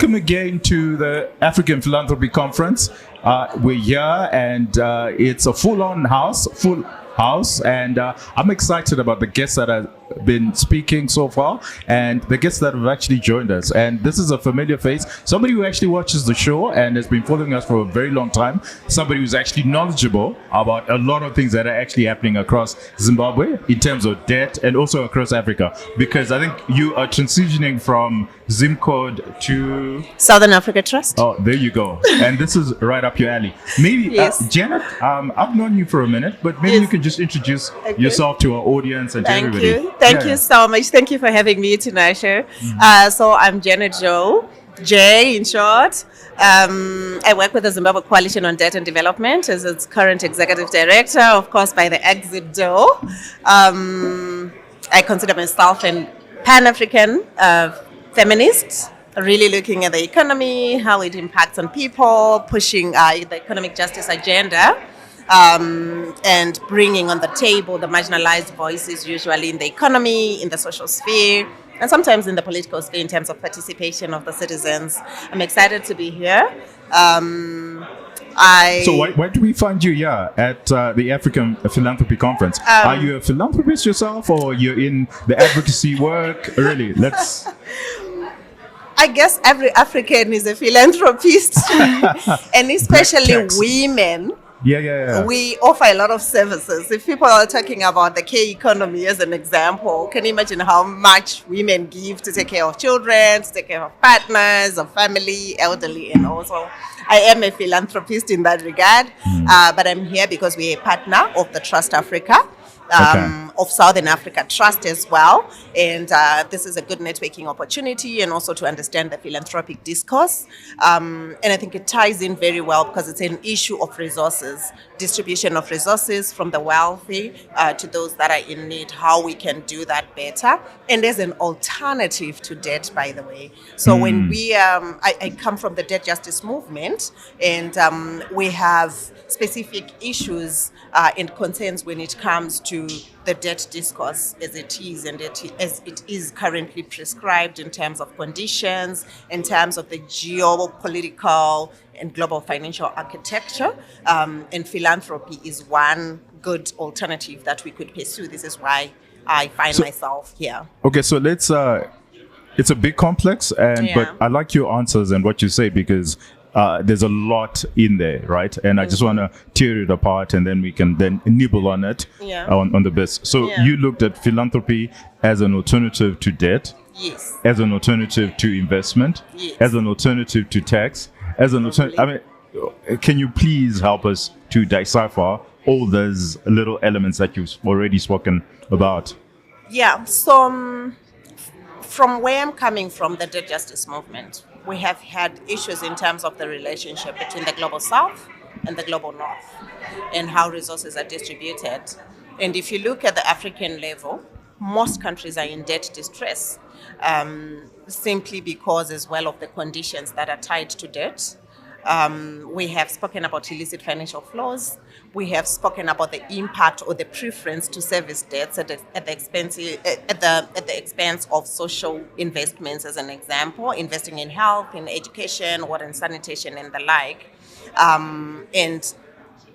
welcome again to the African Philanthropy Conference. We're here and it's a full house, and I'm excited about the guests that have been speaking so far and the guests that have actually joined us. And this is a familiar face, somebody who actually watches the show and has been following us for a very long time, somebody who's actually knowledgeable about a lot of things that are actually happening across Zimbabwe in terms of debt and also across Africa, because I think you are transitioning from Zimcode to Southern Africa Trust. Oh, there you go. And this is right up your alley. Maybe, Yes. Janet, I've known you for a minute, but maybe Yes. you can just introduce yourself to our audience and to Thank everybody. you. Thank you so much. Thank you for having me tonight, Zhou. So I'm Janet Zhou, J in short. I work with the Zimbabwe Coalition on Debt and Development as its current executive director, of course, by the exit door. I consider myself an Pan-African feminist, really looking at the economy, how it impacts on people, pushing the economic justice agenda. And bringing on the table the marginalized voices, usually in the economy, in the social sphere, and sometimes in the political sphere in terms of participation of the citizens. I'm excited to be here. So why do we find you here at the African Philanthropy Conference? Are you a philanthropist yourself, or you're in the advocacy work? Really, let's... I guess every African is a philanthropist, and especially women. Yeah. We offer a lot of services. If people are talking about the K economy as an example, can you imagine how much women give to take care of children, to take care of partners, of family, elderly, and also I am a philanthropist in that regard. But I'm here because we're a partner of the Trust Africa. Of Southern Africa Trust as well. And this is a good networking opportunity and also to understand the philanthropic discourse. And I think it ties in very well because it's an issue of resources, distribution of resources from the wealthy to those that are in need, how we can do that better. And there's an alternative to debt, by the way. So when we, I come from the debt justice movement, and we have specific issues and concerns when it comes to the debt discourse as it is and as it is currently prescribed in terms of conditions, in terms of the geopolitical and global financial architecture. And philanthropy is one good alternative that we could pursue. This is why I find myself here. Okay, so let's... it's a big complex, but I like your answers and what you say, because there's a lot in there, right? And I just want to tear it apart, and then we can then nibble on it on the best. So you looked at philanthropy as an alternative to debt, yes, as an alternative to investment, yes, as an alternative to tax, as an alternative. I mean, can you please help us to decipher all those little elements that you've already spoken about? Yeah. So from where I'm coming from, the debt justice movement, we have had issues in terms of the relationship between the global south and the global north and how resources are distributed. And if you look at the African level, most countries are in debt distress simply because as well of the conditions that are tied to debt. We have spoken about illicit financial flows. We have spoken about the impact or the preference to service debts at the expense of social investments, as an example, investing in health, in education, water and sanitation, and the like. And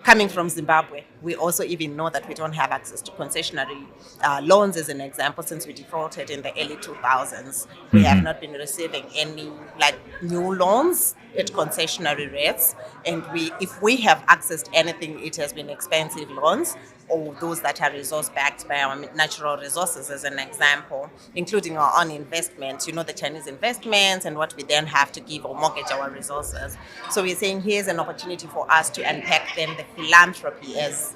coming from Zimbabwe, we also even know that we don't have access to concessionary loans, as an example, since we defaulted in the early 2000s. We have not been receiving any new loans at concessionary rates. And if we have accessed anything, it has been expensive loans, or those that are resource-backed by our natural resources, as an example, including our own investments, the Chinese investments, and what we then have to give or mortgage our resources. So we're saying here's an opportunity for us to unpack then the philanthropy as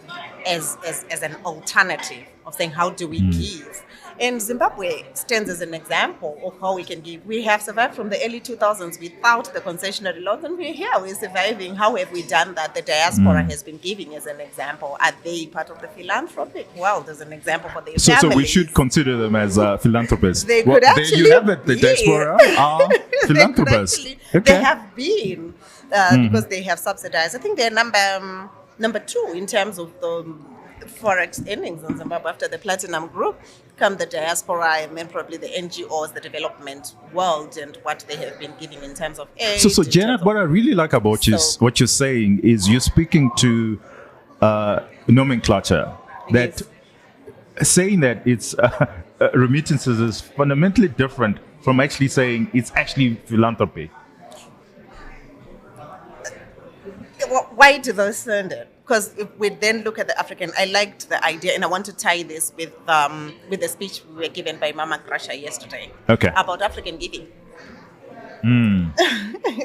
an alternative of saying, how do we give? And Zimbabwe stands as an example of how we can give. We have survived from the early 2000s without the concessionary loans, and we're here, we're surviving. How have we done that? The diaspora has been giving as an example. Are they part of the philanthropic world as an example for their families? So we should consider them as philanthropists. They could actually there you have it, the diaspora are philanthropists. They have been, because they have subsidized. I think they're number two in terms of the forex earnings in Zimbabwe after the Platinum Group, come the diaspora, and then probably the NGOs, the development world, and what they have been giving in terms of aid. So Janet, what I really like about you, what you're saying is you're speaking to nomenclature that saying that it's remittances is fundamentally different from actually saying it's actually philanthropy. Why do those sound it? Because if we then look at the African, I liked the idea, and I want to tie this with the speech we were given by Mama Grasha yesterday about African giving.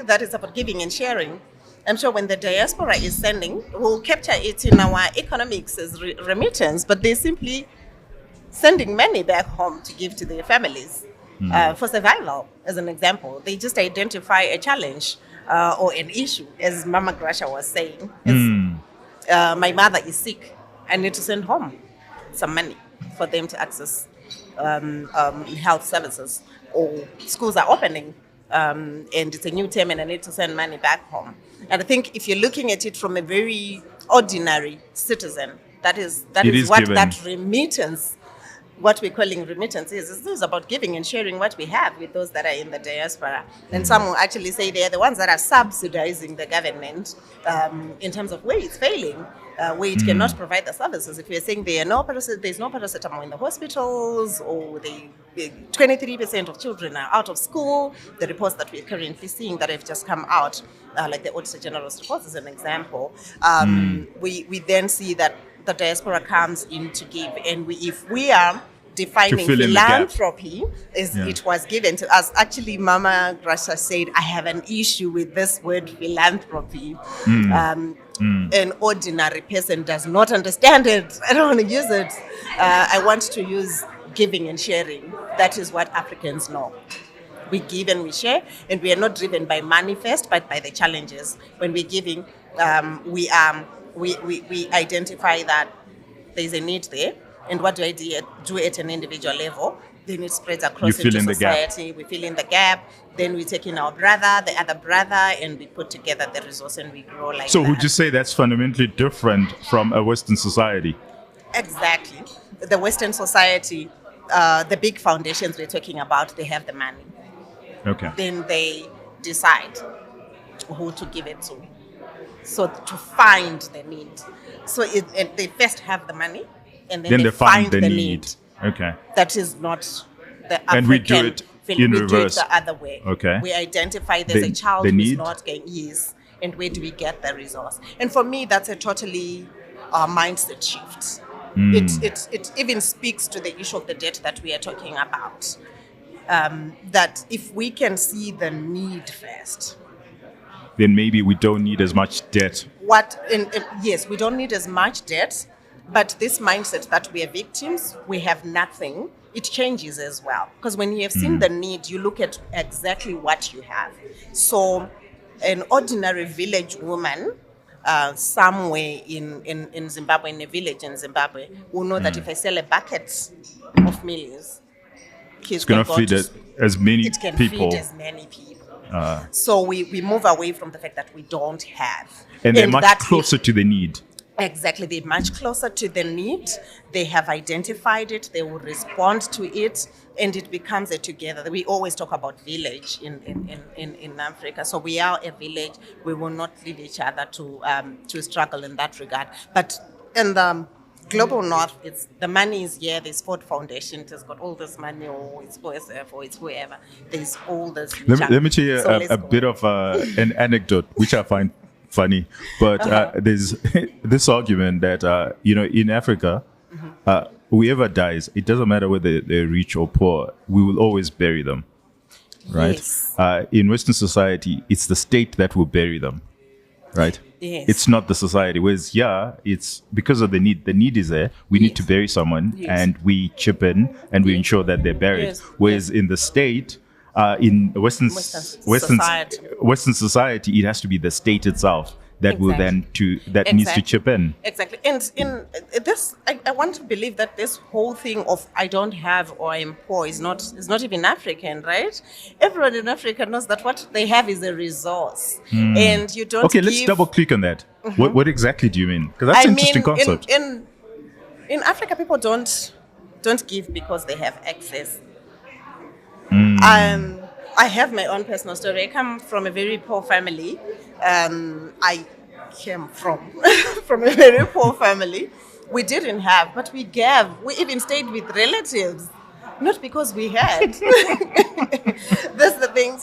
That is about giving and sharing. I'm sure when the diaspora is sending, we'll capture it in our economics as remittance, but they're simply sending money back home to give to their families for survival, as an example. They just identify a challenge or an issue, as Mama Grasha was saying. My mother is sick. I need to send home some money for them to access health services, or schools are opening and it's a new term and I need to send money back home. And I think if you're looking at it from a very ordinary citizen, that is what given. That remittance, what we're calling remittance is. This is about giving and sharing what we have with those that are in the diaspora. And some will actually say they're the ones that are subsidizing the government in terms of where it's failing, where it cannot provide the services. If you're saying there's no paracetamol in the hospitals, or 23% of children are out of school, the reports that we're currently seeing that have just come out, like the Auditor General's report is an example, we then see that the diaspora comes in to give, and if we are defining philanthropy as it was given to us. Actually, Mama Grasha said, I have an issue with this word philanthropy. An ordinary person does not understand it. I don't want to use it. I want to use giving and sharing. That is what Africans know. We give and we share, and we are not driven by money first, but by the challenges. When we're giving, we identify that there's a need there, and what do I do at an individual level? Then it spreads across into society. We fill in the gap. Then we take in our brother, the other brother, and we put together the resource and we grow like that. So would you say that's fundamentally different from a Western society? Exactly. The Western society, the big foundations we're talking about, they have the money. Okay. Then they decide who to give it to. So to find the need. So they first have the money, and then they find the need. Okay. That is not the African. And we do it in reverse. Do it the other way. Okay. We identify there's a child who's not getting ease, and where do we get the resource? And for me, that's a totally mindset shift. It even speaks to the issue of the debt that we are talking about. That if we can see the need first, then maybe we don't need as much debt. Yes, we don't need as much debt, but this mindset that we are victims, we have nothing, it changes as well. Because when you have seen the need, you look at exactly what you have. So an ordinary village woman somewhere in Zimbabwe, in a village in Zimbabwe, will know that if I sell a bucket of millions, it's going to feed as many it can people. Feed as many people. So we move away from the fact that we don't have. And they're much closer to the need. Exactly. They're much closer to the need. They have identified it. They will respond to it. And it becomes a together. We always talk about village in Africa. So we are a village. We will not leave each other to struggle in that regard. But in the Global North, the money is here. There's Ford Foundation. It has got all this money, or it's OSF, or it's whoever. There's all this. Let me tell you a bit of an anecdote, which I find funny. But there's this argument that, in Africa, whoever dies, it doesn't matter whether they're rich or poor, we will always bury them. Right? Yes. In Western society, it's the state that will bury them. Right? Yes. It's not the society. Whereas, it's because of the need. The need is there. We need to bury someone, and we chip in and we ensure that they're buried. Yes. Whereas in the state, in Western society, it has to be the state itself that will then needs to chip in. Exactly. And in this, I want to believe that this whole thing of I don't have or I'm poor is not even African, right? Everyone in Africa knows that what they have is a resource, and you don't. Okay, let's double click on that. What exactly do you mean? Because that's an interesting concept. in Africa, people don't give because they have access. I have my own personal story. I come from a very poor family. I came from from a very poor family. We didn't have, but we gave. We even stayed with relatives, not because we had. That's the thing.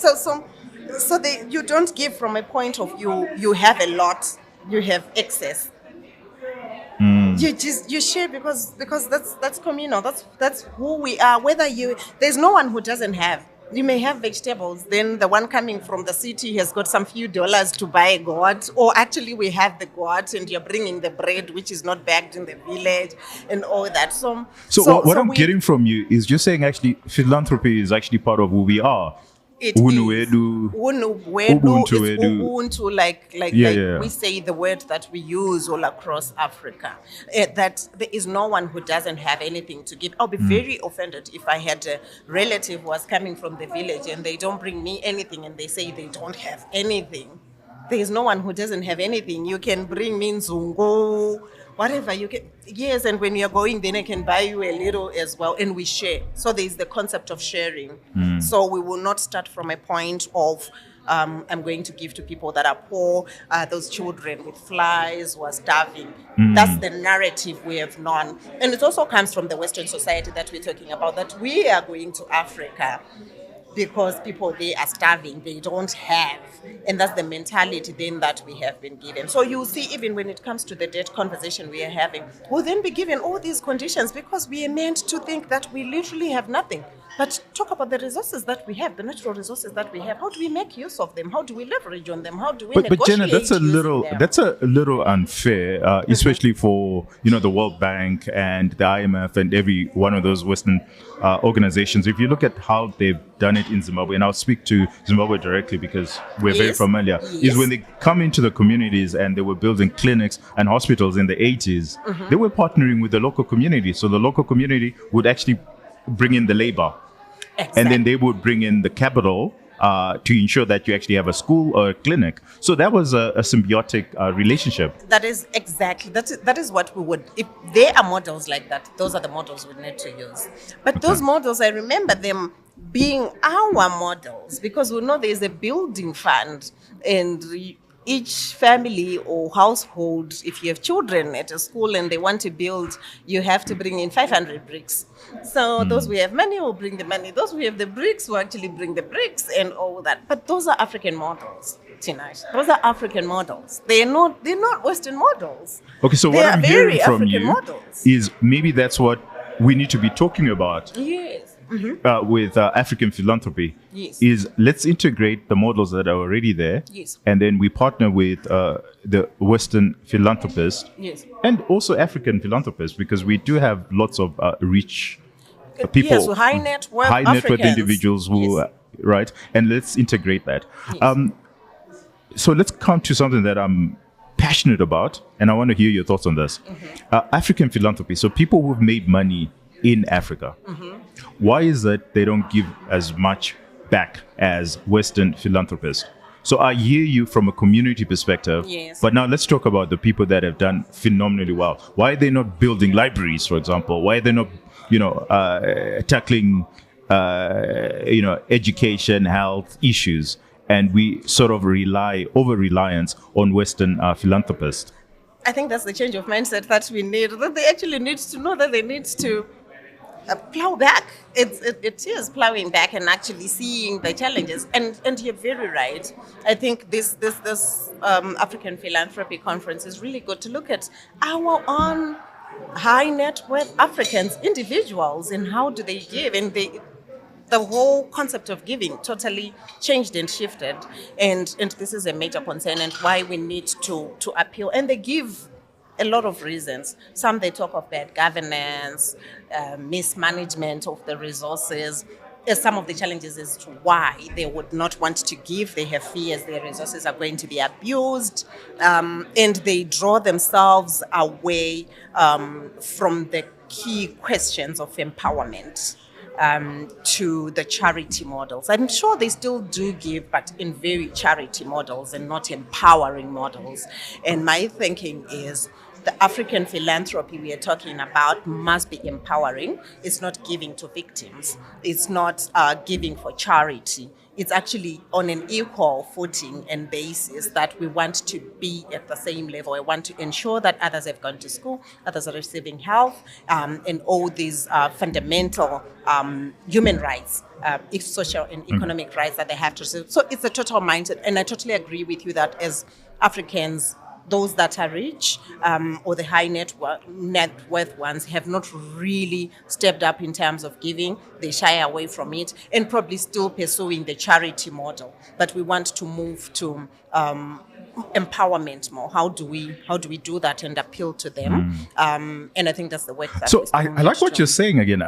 You don't give from a point of you have a lot, you have excess. You share because that's communal. That's who we are. There's no one who doesn't have. You may have vegetables, then the one coming from the city has got some few dollars to buy a goat, or actually we have the goat and you're bringing the bread which is not bagged in the village and all that. So what I'm getting from you is you're saying actually philanthropy is actually part of who we are. It is. Ubuntu, like we say the word that we use all across Africa. That there is no one who doesn't have anything to give. I'll be very offended if I had a relative who was coming from the village and they don't bring me anything and they say they don't have anything. There is no one who doesn't have anything. You can bring me nzungu, whatever you can. Yes, and when you're going, then I can buy you a little as well, and we share. So there's the concept of sharing. So we will not start from a point of I'm going to give to people that are poor, those children with flies who are starving. That's the narrative we have known. And it also comes from the Western society that we're talking about, that we are going to Africa because people there are starving, they don't have. And that's the mentality then that we have been given. So you see, even when it comes to the debt conversation we are having, we'll then be given all these conditions because we are meant to think that we literally have nothing. But talk about the resources that we have, the natural resources that we have. How do we make use of them? How do we leverage on them? How do we negotiate? But Jenna, that's a little unfair, especially for the World Bank and the IMF and every one of those Western organizations. If you look at how they've done it in Zimbabwe, and I'll speak to Zimbabwe directly because we're very familiar, is when they come into the communities and they were building clinics and hospitals in the 80s, they were partnering with the local community. So the local community would actually bring in the labor. Exactly. And then they would bring in the capital to ensure that you actually have a school or a clinic. So that was a symbiotic relationship. That is exactly. That is what we would. If there are models like that, those are the models we need to use. But those models, I remember them being our models because we know there is a building fund and each family or household, if you have children at a school and they want to build, you have to bring in 500 bricks. So those who have money will bring the money. Those who have the bricks will actually bring the bricks and all that. But those are African models, tonight. Those are African models. They're not Western models. Okay, so what I'm hearing from you is maybe that's what we need to be talking about. Yes. With African Philanthropy, is let's integrate the models that are already there, and then we partner with the Western philanthropists, and also African philanthropists, because we do have lots of rich people, so high net worth individuals who, right? And let's integrate that. So let's come to something that I'm passionate about, and I want to hear your thoughts on this. African philanthropy. So people who've made money in Africa. Why is that they don't give as much back as Western philanthropists? So I hear you from a community perspective, but now let's talk about the people that have done phenomenally well. Why are they not building libraries, for example? Why are they not, tackling, education, health issues? And we sort of over-reliance on Western philanthropists. I think that's the change of mindset that we need, that they actually need to know that they need to plow back. It is plowing back and actually seeing the challenges. And you're very right. I think this African Philanthropy Conference is really good to look at our own high net worth Africans, individuals, and how do they give. And the whole concept of giving totally changed and shifted. And this is a major concern and why we need to appeal. And they give a lot of reasons. Some they talk of bad governance, mismanagement of the resources. Some of the challenges as to why they would not want to give. They have fears their resources are going to be abused, and they draw themselves away from the key questions of empowerment. To the charity models. I'm sure they still do give, but in very charity models and not empowering models. And my thinking is the African philanthropy we are talking about must be empowering. It's not giving to victims. It's not giving for charity. It's actually on an equal footing and basis that we want to be at the same level. I want to ensure that others have gone to school, others are receiving health, and all these fundamental human rights, social and economic rights that they have to receive. So it's a total mindset. And I totally agree with you that as Africans, those that are rich or the high net worth ones have not really stepped up in terms of giving. They shy away from it and probably still pursuing the charity model. But we want to move to empowerment more. How do we do that and appeal to them? And I think that's the work that So I like what you're saying again.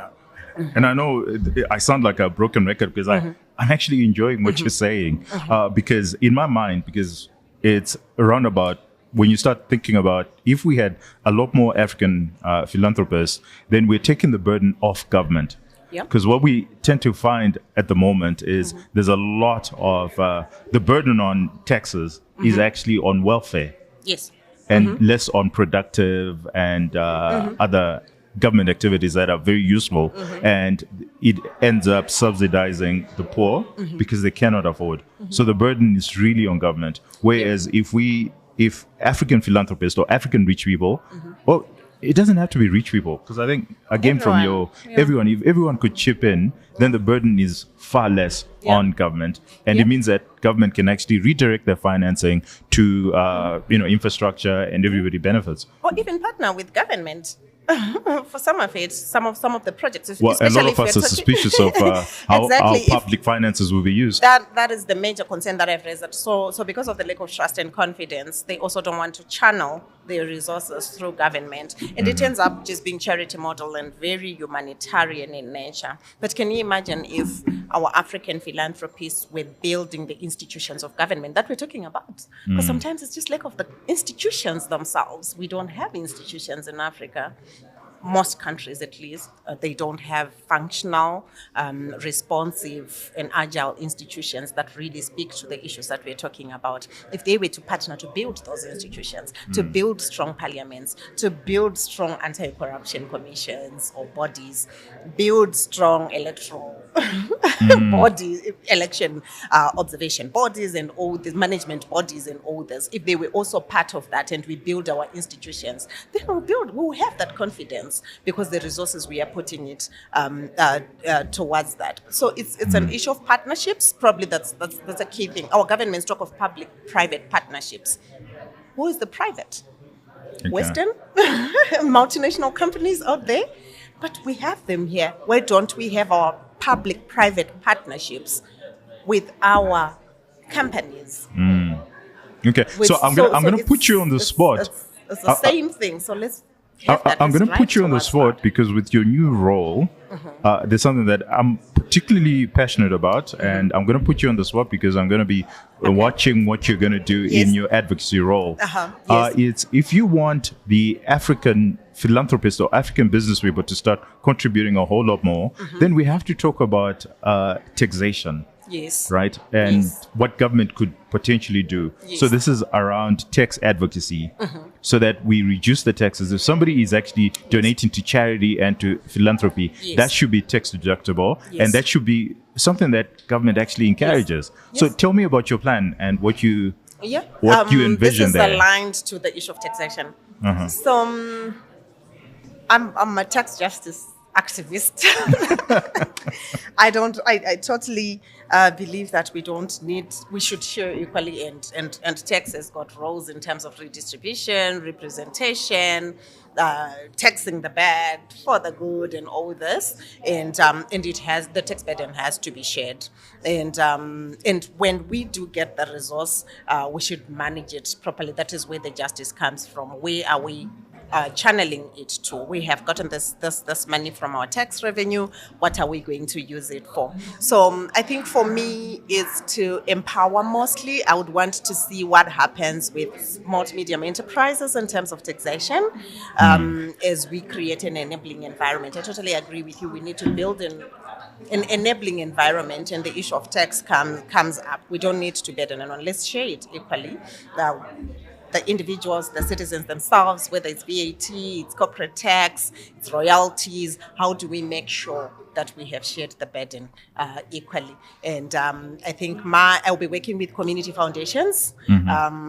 And I know I sound like a broken record because I'm actually enjoying what you're saying because in my mind, because it's around about when you start thinking about if we had a lot more African philanthropists, then we're taking the burden off government. Because what we tend to find at the moment is there's a lot of the burden on taxes is actually on welfare. Yes. And less on productive and other government activities that are very useful. And it ends up subsidizing the poor because they cannot afford. So the burden is really on government. Whereas if African philanthropists or African rich people, well, it doesn't have to be rich people, because I think, again, everyone, if everyone could chip in, then the burden is far less on government. And it means that government can actually redirect their financing to, infrastructure, and everybody benefits. Or even partner with government. For some of it, some of the projects. Well, a lot of us are suspicious of how public finances will be used. That is the major concern that I've raised. So because of the lack of trust and confidence, they also don't want to channel their resources through government. And it ends up just being charity model and very humanitarian in nature. But can you imagine if our African philanthropists were building the institutions of government that we're talking about? Because sometimes it's just lack of the institutions themselves. We don't have institutions in Africa. Most countries, at least, they don't have functional, responsive, and agile institutions that really speak to the issues that we're talking about. If they were to partner to build those institutions, to build strong parliaments, to build strong anti-corruption commissions or bodies, build strong electoral bodies, election observation bodies, and all the management bodies, and all this, if they were also part of that and we build our institutions, then we'll have that confidence, because the resources we are putting it towards that. So it's an issue of partnerships. Probably that's a key thing. Our governments talk of public-private partnerships. Who is the private? Okay. Western multinational companies out there, but we have them here. Why don't we have our public-private partnerships with our companies? Okay, so I'm gonna put you on the spot. It's the same thing. So let's. I'm going to put you on the spot because with your new role, there's something that I'm particularly passionate about, and I'm going to put you on the spot because I'm going to be watching what you're going to do in your advocacy role. It's if you want the African philanthropists or African business people to start contributing a whole lot more, then we have to talk about taxation. Yes. Right? And what government could potentially do. Yes. So this is around tax advocacy so that we reduce the taxes. If somebody is actually donating to charity and to philanthropy, that should be tax deductible. And that should be something that government actually encourages. So tell me about your plan and what you envision there. This is aligned to the issue of taxation. So I'm a tax justice activist. I totally believe that we should share equally, and tax has got roles in terms of redistribution, representation, taxing the bad for the good, and all this, and the tax burden has to be shared, and when we do get the resource, we should manage it properly. That is where the justice comes from. Where are we channeling it to? We have gotten this money from our tax revenue. What are we going to use it for? So I think for me, it's to empower mostly. I would want to see what happens with small to medium enterprises in terms of taxation as we create an enabling environment. I totally agree with you. We need to build an enabling environment, and the issue of tax comes up. We don't need to burden anyone. Let's share it equally. the individuals, the citizens themselves, whether it's VAT, it's corporate tax, it's royalties. How do we make sure that we have shared the burden equally? And I think I'll be working with community foundations,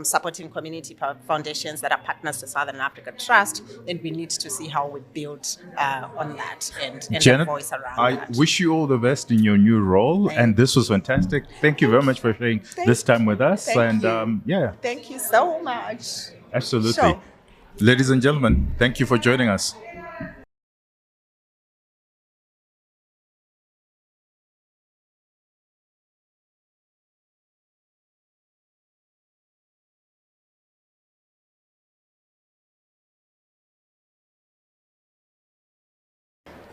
supporting community foundations that are partners to Southern Africa Trust, and we need to see how we build on that and Janet, the voice around I that. wish you all the best in your new role, and this was fantastic. Thank you very much for sharing this time with us. Thank And you. Thank you so much. Absolutely. Sure. Ladies and gentlemen, thank you for joining us.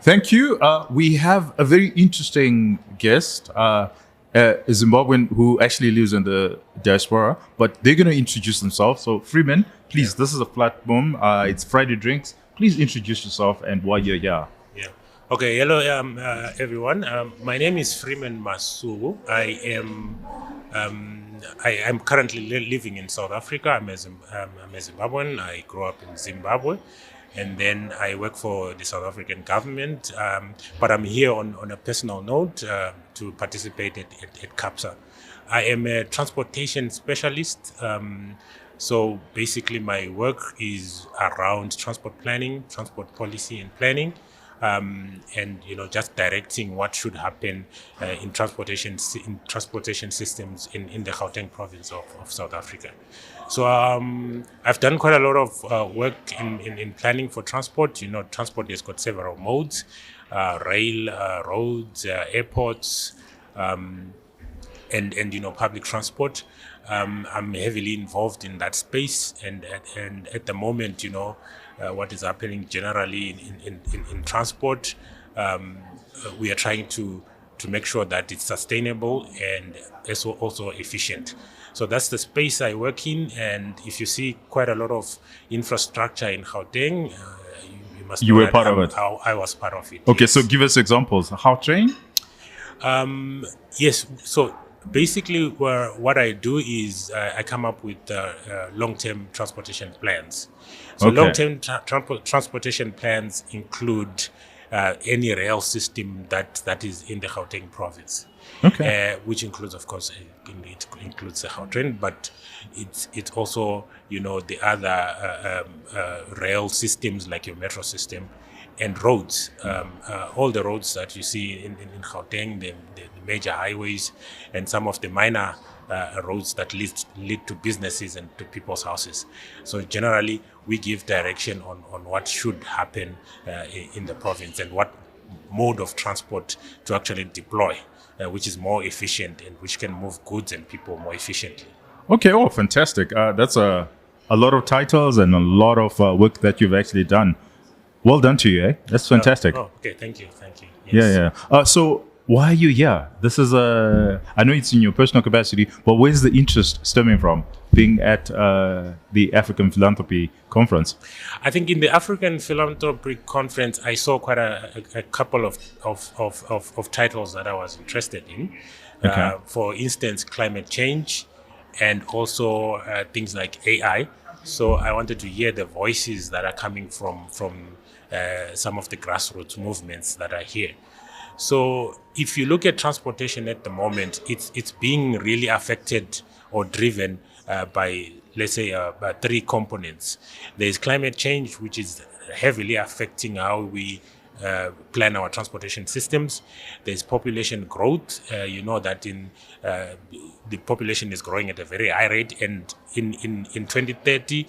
Thank you. We have a very interesting guest, a Zimbabwean who actually lives in the diaspora, but they're going to introduce themselves. So, Freeman, please, this is a platform. It's Friday Drinks. Please introduce yourself and why you're here. Yeah. Okay. Hello, everyone. My name is Freeman Masuku. I am currently living in South Africa. I'm a Zimbabwean. I grew up in Zimbabwe. And then I work for the South African government, but I'm here on a personal note to participate at CAPSA. I am a transportation specialist, so basically my work is around transport planning, transport policy and planning, and just directing what should happen in transportation systems in the Gauteng province of South Africa. So I've done quite a lot of work in planning for transport. Transport has got several modes: rail, roads, airports, and public transport. I'm heavily involved in that space, and at the moment, what is happening generally in transport, we are trying to make sure that it's sustainable and also efficient. So that's the space I work in, and if you see quite a lot of infrastructure in Gauteng, you must You know were that part of it. I was part of it. Okay, yes. so give us examples. How train? Yes, so basically what I do is I come up with long-term transportation plans. So Okay. long-term transportation plans include any rail system that is in the Gauteng province. Okay. Which includes, of course, it includes the Gautrain, but it's also the other rail systems like your metro system and roads. All the roads that you see in Gauteng, the major highways, and some of the minor roads that lead to businesses and to people's houses. So generally, we give direction on what should happen in the province and what mode of transport to actually deploy, which is more efficient and which can move goods and people more efficiently. Okay, oh, fantastic. That's a lot of titles and a lot of work that you've actually done. Well done to you, eh? That's fantastic. Okay, thank you. Yeah, yeah. So why are you here? This is I know it's in your personal capacity, but where's the interest stemming from being at the African Philanthropy Conference? I think in the African Philanthropic Conference, I saw quite a couple of titles that I was interested in. Okay. For instance, climate change and also things like AI. So I wanted to hear the voices that are coming from some of the grassroots movements that are here. So if you look at transportation at the moment, it's being really affected or driven by, let's say, by three components. There's climate change, which is heavily affecting how we plan our transportation systems. There's population growth. You know that the population is growing at a very high rate, and in 2030,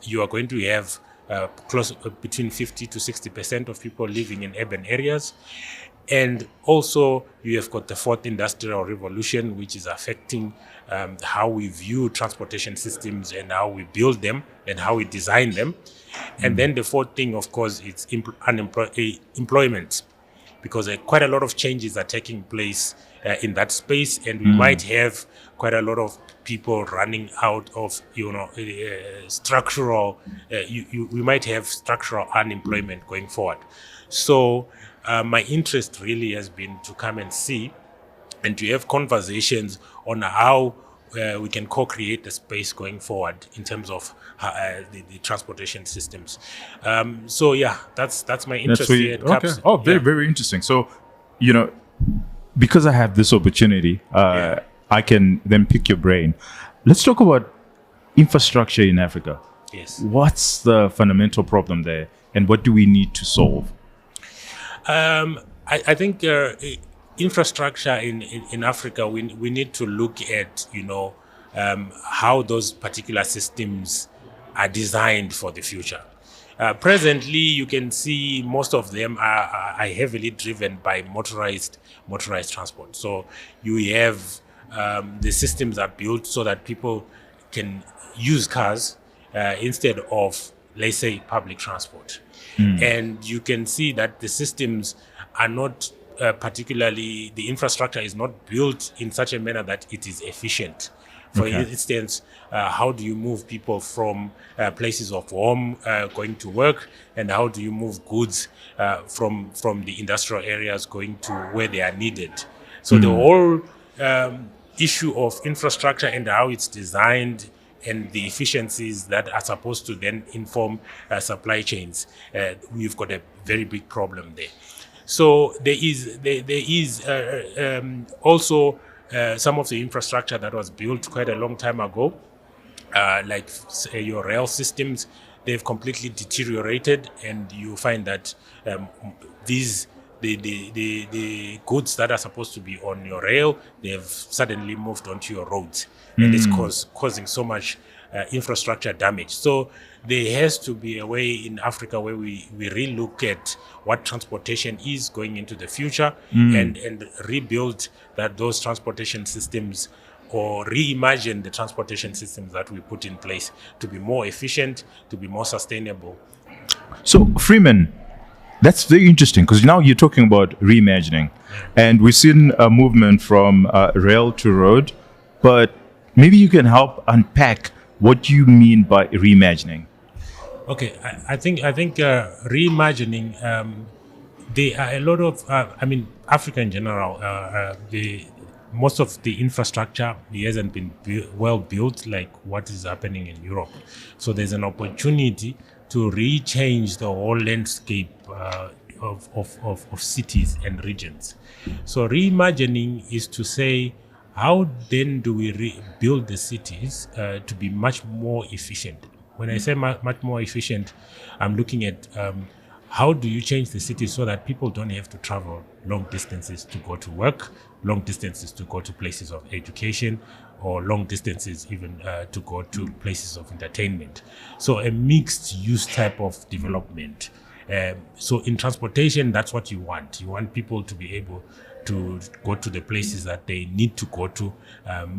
you are going to have between 50 to 60% of people living in urban areas. And also, you have got the fourth industrial revolution, which is affecting how we view transportation systems and how we build them and how we design them. And then the fourth thing, of course, is employment, because quite a lot of changes are taking place in that space, and we might have quite a lot of people running out of structural. We might have structural unemployment going forward. So my interest really has been to come and see and to have conversations on how we can co-create the space going forward in terms of the transportation systems. So yeah, that's my interest here at Okay. CAPS. Oh, very, very interesting. So, you know, because I have this opportunity, I can then pick your brain. Let's talk about infrastructure in Africa. Yes. What's the fundamental problem there, and what do we need to solve? I think infrastructure in Africa, we need to look at, how those particular systems are designed for the future. Presently, you can see most of them are heavily driven by motorized transport. So you have the systems are built so that people can use cars instead of, let's say, public transport. And you can see that the systems are not particularly, the infrastructure is not built in such a manner that it is efficient. For instance, how do you move people from places of home going to work, and how do you move goods from the industrial areas going to where they are needed? So the whole issue of infrastructure and how it's designed and the efficiencies that are supposed to then inform supply chains, we've got a very big problem there. So there is also some of the infrastructure that was built quite a long time ago, like your rail systems, they've completely deteriorated, and you find that the goods that are supposed to be on your rail, they've suddenly moved onto your roads, and it's causing so much infrastructure damage. So there has to be a way in Africa where we relook at what transportation is going into the future, and rebuild those transportation systems, or reimagine the transportation systems that we put in place to be more efficient, to be more sustainable. So, Freeman, that's very interesting, because now you're talking about reimagining, and we've seen a movement from rail to road, but maybe you can help unpack what you mean by reimagining. Okay, I think reimagining. There are a lot of, Africa in general. Most of the infrastructure hasn't been well built like what is happening in Europe. So there's an opportunity to rechange the whole landscape of cities and regions. So reimagining is to say, how then do we rebuild the cities to be much more efficient? When I say much more efficient, I'm looking at how do you change the city so that people don't have to travel long distances to go to work, long distances to go to places of education, or long distances even to go to places of entertainment. So a mixed use type of development. So in transportation, that's what you want. You want people to be able to go to the places that they need to go to,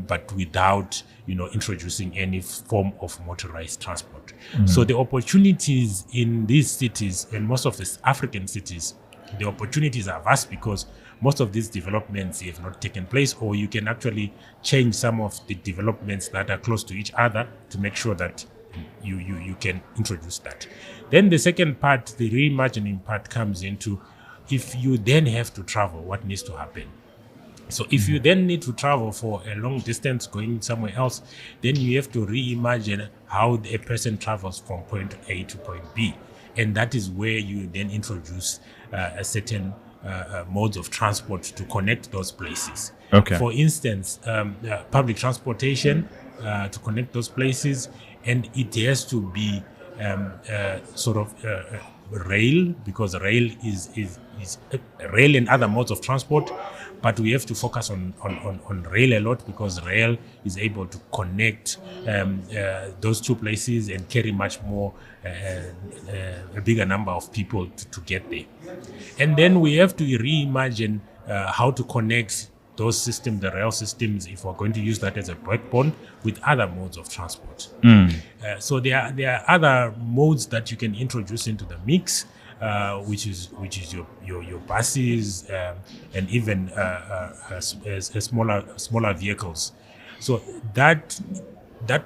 but without, introducing any form of motorized transport. So the opportunities in these cities, and most of the African cities, the opportunities are vast, because most of these developments have not taken place, or you can actually change some of the developments that are close to each other to make sure that you can introduce that. Then the second part, the reimagining part, comes into, if you then have to travel, what needs to happen? So if you then need to travel for a long distance going somewhere else, then you have to reimagine how a person travels from point A to point B. And that is where you then introduce a certain modes of transport to connect those places. Okay. For instance, public transportation to connect those places, and it has to be rail, because rail is rail and other modes of transport, but we have to focus on rail a lot, because rail is able to connect those two places and carry much more, a bigger number of people to get there. And then we have to reimagine how to connect those systems, the rail systems, if we're going to use that as a backbone, with other modes of transport. So there are other modes that you can introduce into the mix, which is your buses, and even smaller vehicles. So that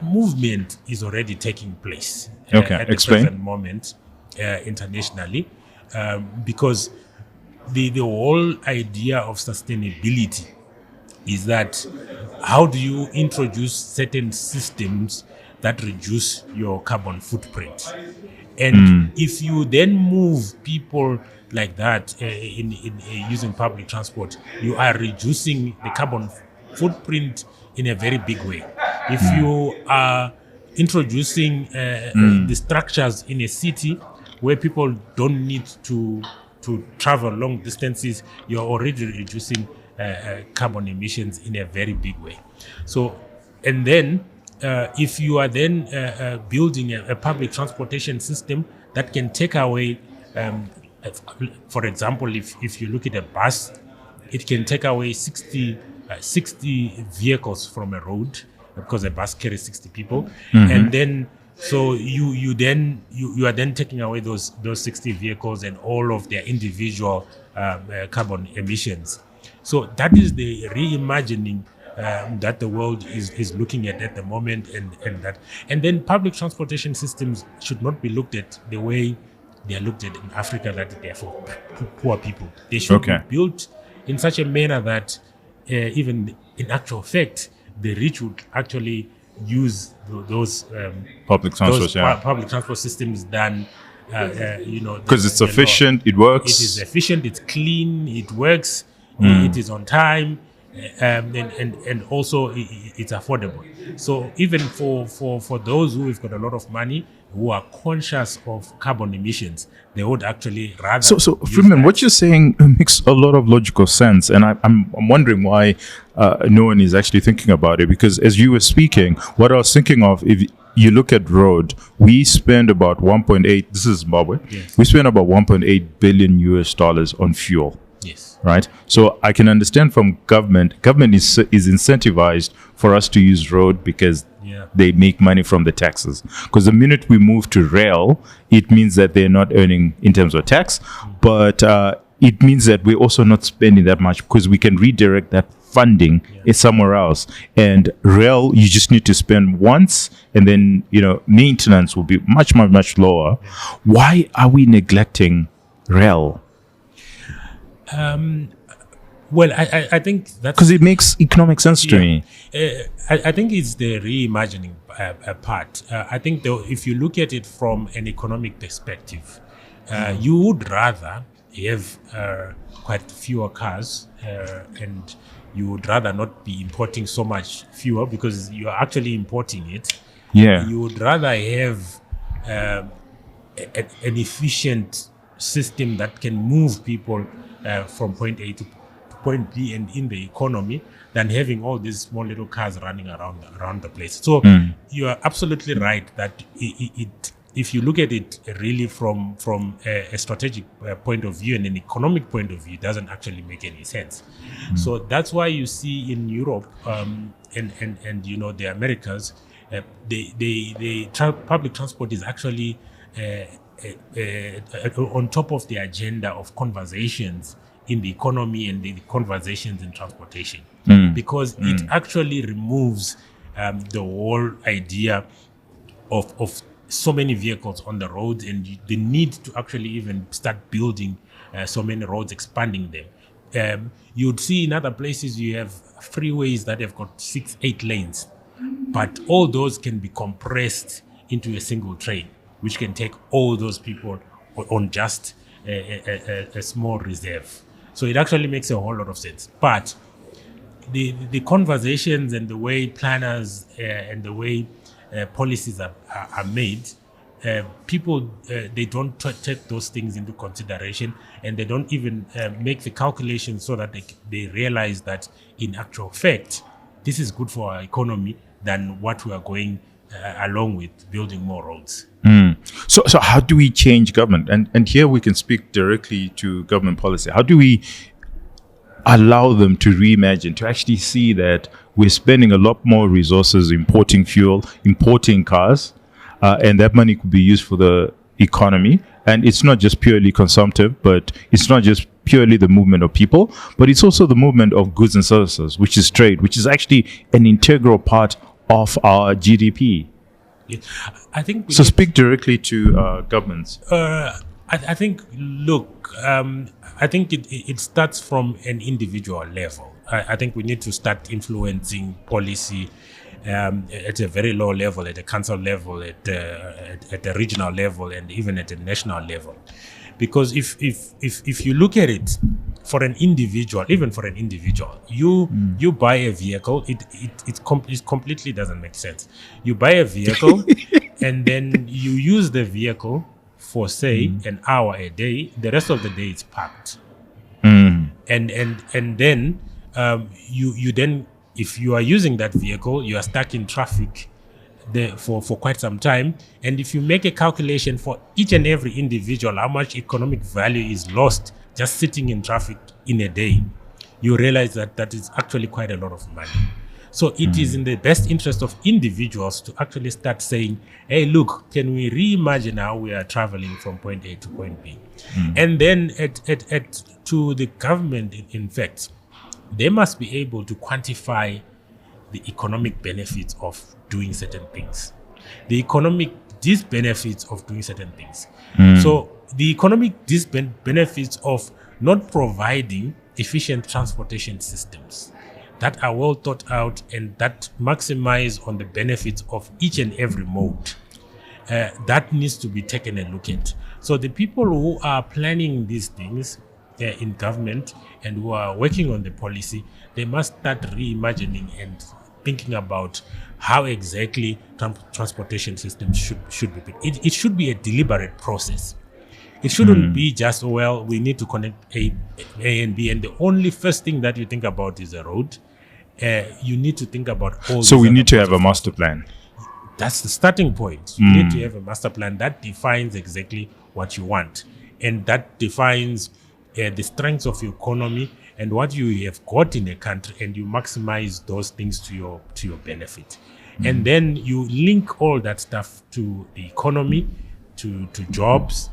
movement is already taking place at the present moment internationally, because the whole idea of sustainability is that how do you introduce certain systems that reduce your carbon footprint? And if you then move people like that in using public transport, you are reducing the carbon footprint in a very big way. If you are introducing the structures in a city where people don't need to travel long distances, you're already reducing carbon emissions in a very big way. So, and then if you are then building a public transportation system that can take away, for example, if you look at a bus, it can take away 60 vehicles from a road, because a bus carries 60 people, and then so you are then taking away those 60 vehicles and all of their individual carbon emissions. So that is the reimagining that the world is looking at the moment, and then public transportation systems should not be looked at the way they are looked at in Africa, that they are for poor people. They should be built in such a manner that even in actual fact, the rich would actually use those public transport, public transport systems than because it's efficient, it works. It is efficient, it's clean, it works, it is on time, and also it's affordable. So even for those who have got a lot of money, who are conscious of carbon emissions, they would actually rather. So Freeman, what you're saying makes a lot of logical sense, and I'm wondering why no one is actually thinking about it. Because as you were speaking, what I was thinking of, if you look at road, we spend about 1.8. This is Zimbabwe. Yes. We spend about 1.8 billion US dollars on fuel. Yes. Right. So I can understand from government is incentivized for us to use road because they make money from the taxes. Because the minute we move to rail, it means that they're not earning in terms of tax, but it means that we're also not spending that much because we can redirect that funding somewhere else. And rail, you just need to spend once, and then maintenance will be much lower. Why are we neglecting rail? Well, I think that's because it makes economic sense to me. I think it's the reimagining part. I think though, if you look at it from an economic perspective, you would rather have quite fewer cars, and you would rather not be importing so much fuel because you are actually importing it. Yeah, you would rather have an efficient system that can move people from point A to point B and in the economy than having all these small little cars running around the place. So you are absolutely right that if you look at it really from a strategic point of view and an economic point of view, it doesn't actually make any sense. So that's why you see in Europe and the Americas, public transport is actually on top of the agenda of conversations in the economy and the conversations in transportation, because it actually removes the whole idea of so many vehicles on the roads and the need to actually even start building so many roads, expanding them. You'd see in other places you have freeways that have got 6-8 lanes, but all those can be compressed into a single train, which can take all those people on just a small reserve. So it actually makes a whole lot of sense. But the conversations and the way planners and the way policies are made, people, they don't take those things into consideration, and they don't even make the calculations so that they realize that in actual fact, this is good for our economy than what we are going along with building more roads. So how do we change government? And here we can speak directly to government policy. How do we allow them to reimagine, to actually see that we're spending a lot more resources importing fuel, importing cars, and that money could be used for the economy? And it's not just purely consumptive, but it's not just purely the movement of people, but it's also the movement of goods and services, which is trade, which is actually an integral part of our GDP. I think so. Speak directly to governments. I think. Look, I think it starts from an individual level. I think we need to start influencing policy at a very low level, at a council level, at the regional level, and even at a national level. Because if you look at it, for an individual, even for an individual, you buy a vehicle, it completely doesn't make sense. You buy a vehicle and then you use the vehicle for say an hour a day. The rest of the day it's parked. And then you then, if you are using that vehicle, you are stuck in traffic there for quite some time. And if you make a calculation for each and every individual, how much economic value is lost just sitting in traffic in a day, you realize that is actually quite a lot of money. So it is in the best interest of individuals to actually start saying, hey, look, can we reimagine how we are traveling from point A to point B? And then to the government, in fact, they must be able to quantify the economic benefits of doing certain things. The economic disbenefits of doing certain things. So the economic benefits of not providing efficient transportation systems that are well thought out and that maximize on the benefits of each and every mode. That needs to be taken a look at. So the people who are planning these things in government and who are working on the policy, they must start reimagining and thinking about how exactly transportation systems should be built. It should be a deliberate process. It shouldn't be just, well, we need to connect A and B, and the only first thing that you think about is a road. You need to think about all. So we need to have a master plan. That's the starting point. You need to have a master plan that defines exactly what you want, and that defines the strengths of your economy and what you have got in a country, and you maximize those things to your benefit. And then you link all that stuff to the economy, to jobs,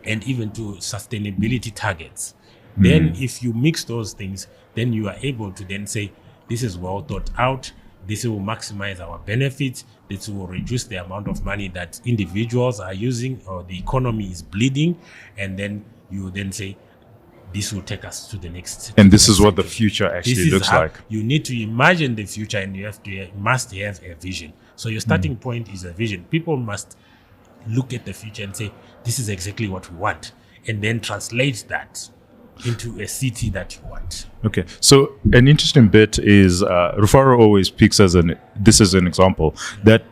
and even to sustainability targets. Then if you mix those things, then you are able to then say, this is well thought out, this will maximize our benefits, this will reduce the amount of money that individuals are using or the economy is bleeding, and then you then say, this will take us to the next. And this is what the future actually looks like. You need to imagine the future, and you must have a vision. So your starting point is a vision. People must look at the future and say, this is exactly what we want, and then translate that into a city that you want. Okay, so an interesting bit is Rufaro always picks this as an example that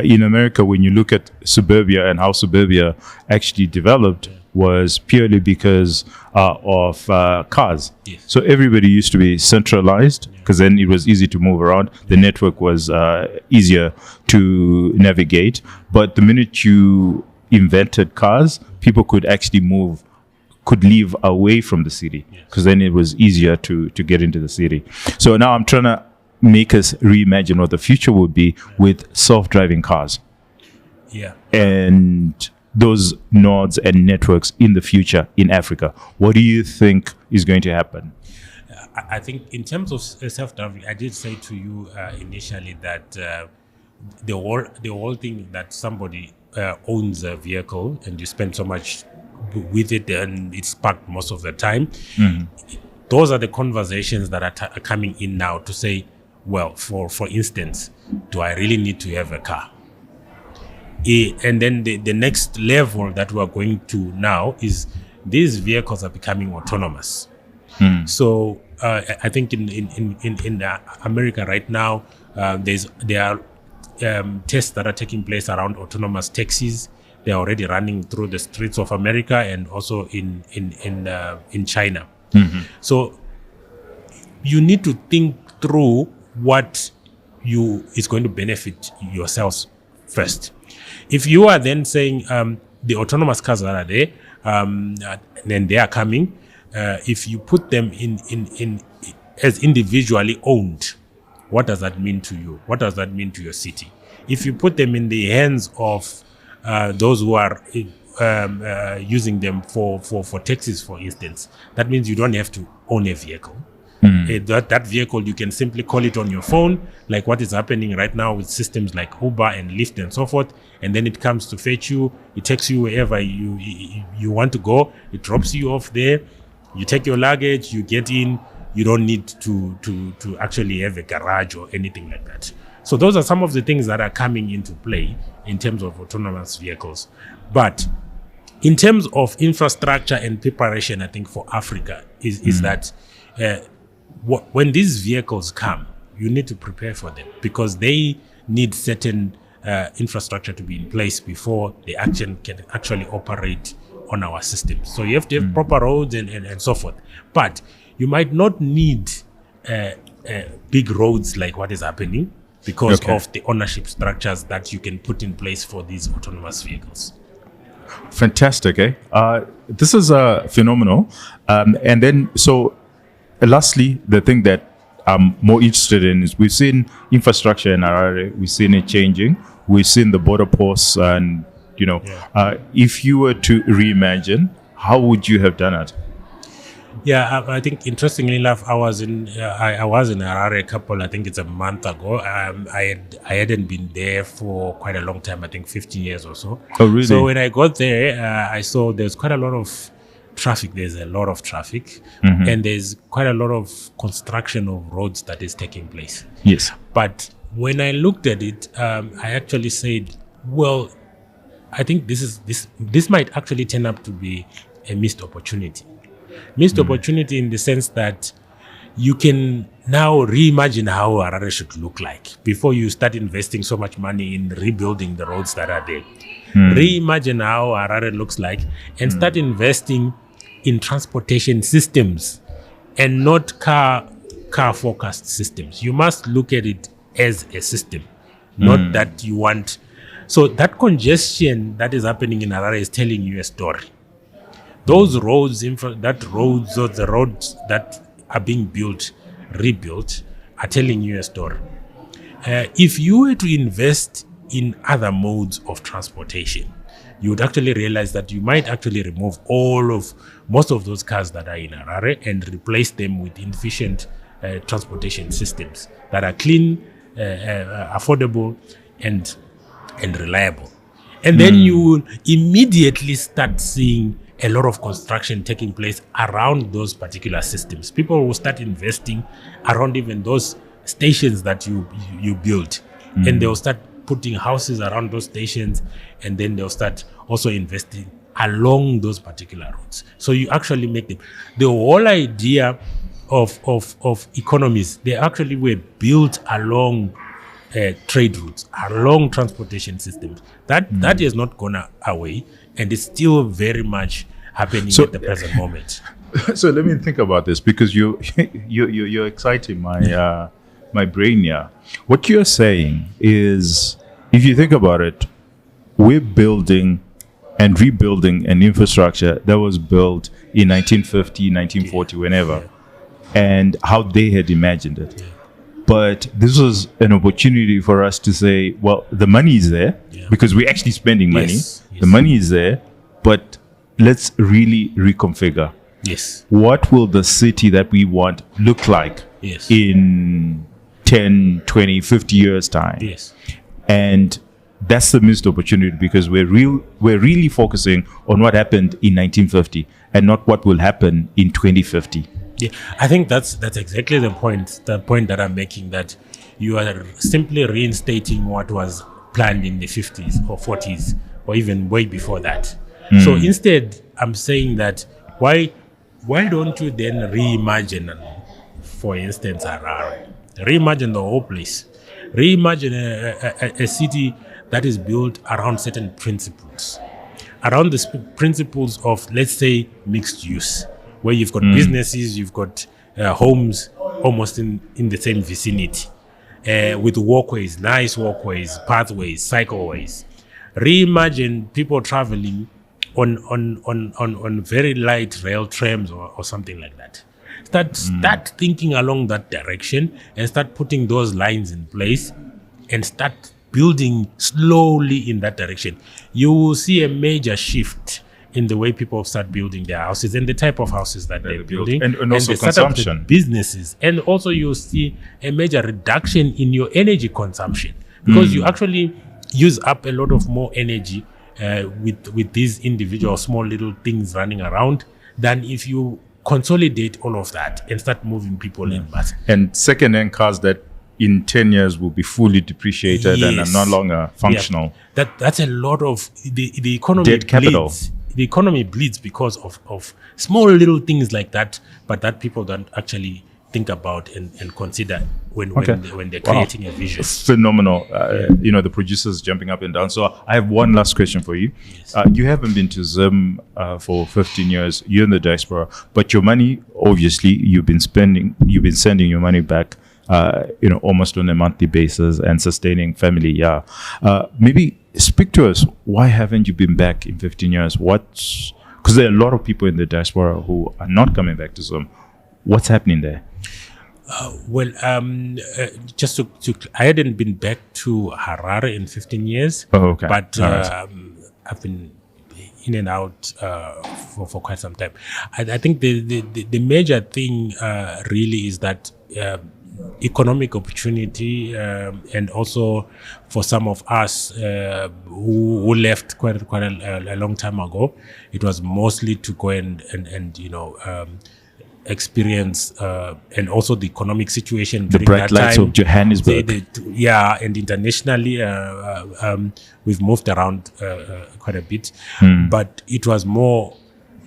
in America, when you look at suburbia and how suburbia actually developed, was purely because of cars. Yes. So everybody used to be centralized because then it was easy to move around. The network was easier to navigate. But the minute you invented cars, people could actually live away from the city because then it was easier to get into the city. So now I'm trying to make us reimagine what the future would be with self-driving cars. Yeah. And those nodes and networks in the future in Africa. What do you think is going to happen? I think in terms of self-driving, I did say to you initially that the whole thing that somebody owns a vehicle and you spend so much with it and it's parked most of the time. Those are the conversations that are coming in now to say, well, for instance, do I really need to have a car? And then the next level that we're going to now is these vehicles are becoming autonomous. So I think in America right now, there are tests that are taking place around autonomous taxis. They're already running through the streets of America and also in China. So you need to think through what is going to benefit yourselves first. If you are then saying the autonomous cars that are there, then they are coming. If you put them in as individually owned, what does that mean to you? What does that mean to your city? If you put them in the hands of those who are using them for taxis, for instance, that means you don't have to own a vehicle. That vehicle, you can simply call it on your phone, like what is happening right now with systems like Uber and Lyft and so forth, and then it comes to fetch you, it takes you wherever you want to go, it drops you off there, you take your luggage, you get in, you don't need to actually have a garage or anything like that. So those are some of the things that are coming into play in terms of autonomous vehicles. But in terms of infrastructure and preparation, I think for Africa is that when these vehicles come, you need to prepare for them because they need certain infrastructure to be in place before they can actually operate on our systems. So you have to have proper roads and so forth. But you might not need big roads like what is happening because of the ownership structures that you can put in place for these autonomous vehicles. Fantastic, this is phenomenal. And then, so lastly, the thing that I'm more interested in is we've seen infrastructure in Harare, we've seen it changing, we've seen the border posts, and if you were to reimagine, how would you have done it? Yeah, I think interestingly enough, I was in Harare I think it's a month ago. I hadn't been there for quite a long time, I think 15 years or so. Oh, really? So when I got there, I saw there's quite a lot of traffic. There's a lot of traffic, and there's quite a lot of construction of roads that is taking place. Yes. But when I looked at it, I actually said, well, I think this might actually turn up to be a missed opportunity. Missed opportunity in the sense that you can now reimagine how Harare should look like before you start investing so much money in rebuilding the roads that are there. Reimagine how Harare looks like and start investing in transportation systems and not car focused systems. You must look at it as a system, not that you want. So that congestion that is happening in Harare is telling you a story. Those roads, the roads that are being rebuilt, are telling you a story. If you were to invest in other modes of transportation, you would actually realize that you might actually remove most of those cars that are in Harare and replace them with efficient transportation systems that are clean, affordable, and reliable. And then you will immediately start seeing a lot of construction taking place around those particular systems. People will start investing around even those stations that you built, and they'll start putting houses around those stations, and then they'll start also investing along those particular roads. So you actually make them. The whole idea of economies, they actually were built along trade routes, along transportation systems. That has not gone away, and it's still very much happening at the present moment. So let me think about this, because you're exciting my brain here. What you're saying is, if you think about it, we're building and rebuilding an infrastructure that was built in 1950, 1940, whenever, and how they had imagined it. Yeah. But this was an opportunity for us to say, well, the money is there, because we're actually spending money. Yes. The money is there, but let's really reconfigure. Yes. What will the city that we want look like in 10, 20, 50 years' time? Yes. And that's the missed opportunity, because we're really focusing on what happened in 1950 and not what will happen in 2050. Yeah, I think that's exactly the point that I'm making, that you are simply reinstating what was planned in the 50s or 40s or even way before that. So instead, I'm saying that why don't you then reimagine, for instance, Harare? Reimagine the whole place. Reimagine a city that is built around certain principles, around the principles of, let's say, mixed use, where you've got businesses, you've got homes almost in the same vicinity, with walkways, nice walkways, pathways, cycleways. Reimagine people traveling on very light rail trams or something like that. Start thinking along that direction and start putting those lines in place and start building slowly in that direction. You will see a major shift in the way people start building their houses and the type of houses that they're building, and also consumption, businesses, and also you'll see a major reduction in your energy consumption, because you actually use up a lot of more energy with these individual small little things running around than if you consolidate all of that and start moving people in mass. And second-hand cars that in 10 years will be fully depreciated and are Yes. no longer functional. Yeah. That's a lot of the economy Dead capital. bleeds. The economy bleeds because of small little things like that, but that people don't actually think about and consider when they're creating a vision. Phenomenal. The producers jumping up and down. So I have one last question for you. Yes. You haven't been to Zim for 15 years. You're in the diaspora, but your money, obviously, you've been sending your money back, almost on a monthly basis and sustaining family. Yeah. Maybe speak to us. Why haven't you been back in 15 years? Because there are a lot of people in the diaspora who are not coming back to Zim. What's happening there? Just to I hadn't been back to Harare in 15 years. Oh, okay. But All right. I've been in and out for quite some time. I think the major thing really is that economic opportunity, and also for some of us who left quite a long time ago, it was mostly to go and experience and also the economic situation The during bright that lights time. of Johannesburg. And internationally we've moved around quite a bit, but it was more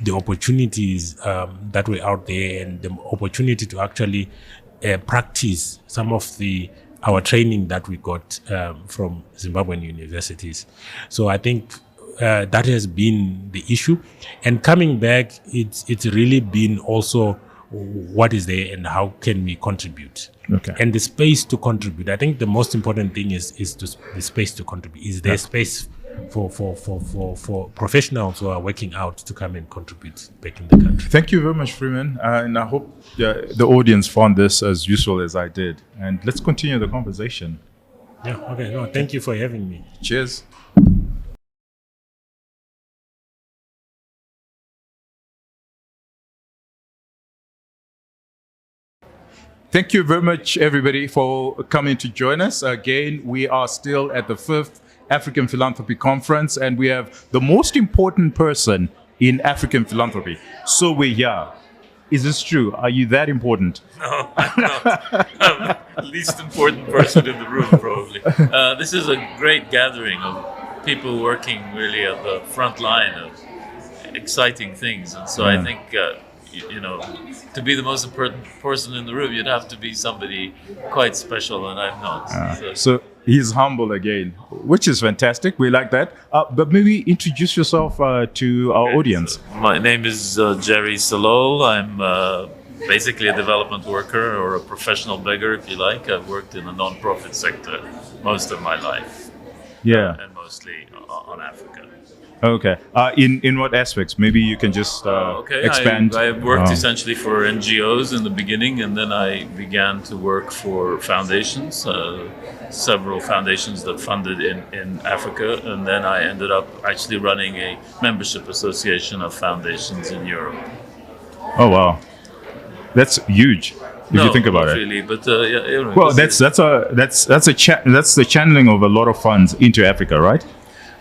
the opportunities that were out there and the opportunity to actually practice some of our training that we got from Zimbabwean universities. So I think that has been the issue, and coming back, it's really been also what is there and how can we contribute. Okay. And the space to contribute. I think the most important thing is the space to contribute. Is there space for professionals who are working out to come and contribute back in the country? Thank you very much, Freeman. And I hope the audience found this as useful as I did. And let's continue the conversation. Yeah. Okay. No, thank you for having me. Cheers. Thank you very much, everybody, for coming to join us. Again, we are still at the 5th African Philanthropy Conference, and we have the most important person in African philanthropy. So we're here. Is this true? Are you that important? No, I'm not. I'm the least important person in the room, probably. This is a great gathering of people working really at the front line of exciting things. And so I think, to be the most important person in the room, you'd have to be somebody quite special, and I'm not. So he's humble again, which is fantastic. We like that. But maybe introduce yourself to our audience. My name is Gerry Salole. I'm basically a development worker or a professional beggar, if you like. I've worked in the non-profit sector most of my life. Yeah. And mostly on Africa. Okay. In what aspects? Maybe you can just expand. I worked essentially for NGOs in the beginning, and then I began to work for foundations, several foundations that funded in Africa, and then I ended up actually running a membership association of foundations in Europe. Oh wow, that's huge. If you think about not it. really, but Well, that's the channeling of a lot of funds into Africa, right?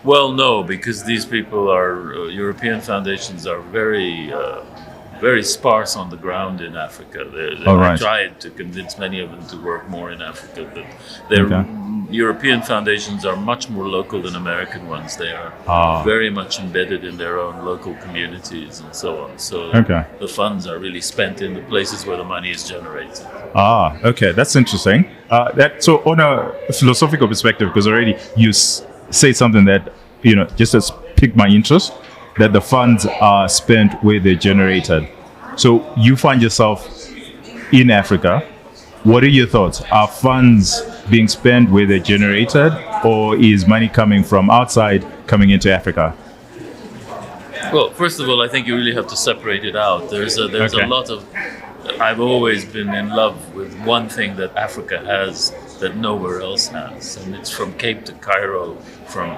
Well, no, because these people are European foundations are very sparse on the ground in Africa. I tried to convince many of them to work more in Africa, but European foundations are much more local than American ones. They are very much embedded in their own local communities and so on. So the funds are really spent in the places where the money is generated. Okay, that's interesting. So on a philosophical perspective, because already you say something that just has piqued my interest, that the funds are spent where they're generated. So you find yourself in Africa. What are your thoughts? Are funds being spent where they're generated, or is money coming from outside coming into Africa? Well, first of all, I think you really have to separate it out. There's a lot of. I've always been in love with one thing that Africa has that nowhere else has, and it's from Cape to Cairo, from